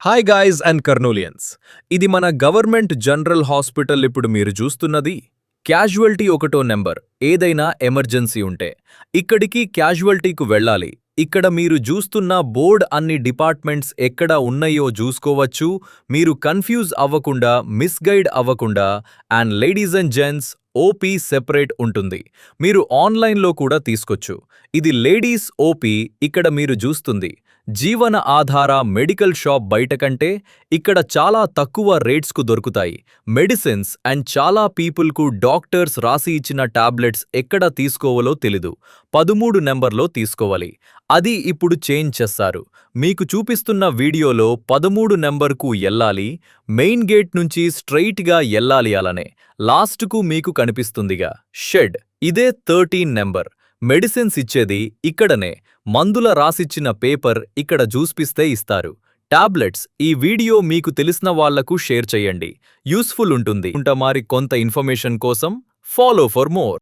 Hi guys and Kurnoolians. ఇది మన government general hospital. ఇప్పుడు మీరు చూస్తున్నది క్యాజువాలిటీ ఒకటో నెంబర్. ఏదైనా ఎమర్జెన్సీ ఉంటే ఇక్కడికి క్యాజువాలిటీకు వెళ్ళాలి. ఇక్కడ మీరు చూస్తున్న బోర్డ్ అన్ని డిపార్ట్మెంట్స్ ఎక్కడ ఉన్నాయో చూసుకోవచ్చు. మీరు కన్ఫ్యూజ్ అవ్వకుండా, మిస్గైడ్ అవ్వకుండా. And ladies and gents OP separate ఉంటుంది. మీరు ఆన్లైన్లో కూడా తీసుకోవచ్చు. ఇది లేడీస్ ఓపీ. ఇక్కడ మీరు చూస్తుంది జీవన ఆధార మెడికల్ షాప్. బయట కంటే ఇక్కడ చాలా తక్కువ రేట్స్కు దొరుకుతాయి మెడిసిన్స్. అండ్ చాలా పీపుల్కు డాక్టర్స్ రాసి ఇచ్చిన టాబ్లెట్స్ ఎక్కడ తీసుకోవాలో తెలీదు. 13 నెంబర్లో తీసుకోవాలి. అది ఇప్పుడు చేంజ్ చేస్తారు. మీకు చూపిస్తున్న వీడియోలో 13 నెంబర్కు ఎల్లాలి. మెయిన్ గేట్ నుంచి స్ట్రెయిట్గా ఎల్లాలి. అలానే లాస్ట్కు మీకు కనిపిస్తుందిగా షెడ్, ఇదే 13 నెంబర్. మెడిసిన్స్ ఇచ్చేది ఇక్కడనే. మందుల రాసిచ్చిన పేపర్ ఇక్కడ చూపిస్తే ఇస్తారు. టాబ్లెట్స్. ఈ వీడియో మీకు తెలిసిన వాళ్లకు షేర్ చేయండి. యూస్ఫుల్ ఉంటుంది. మరి కొంత ఇన్ఫర్మేషన్ కోసం ఫాలో ఫర్ మోర్.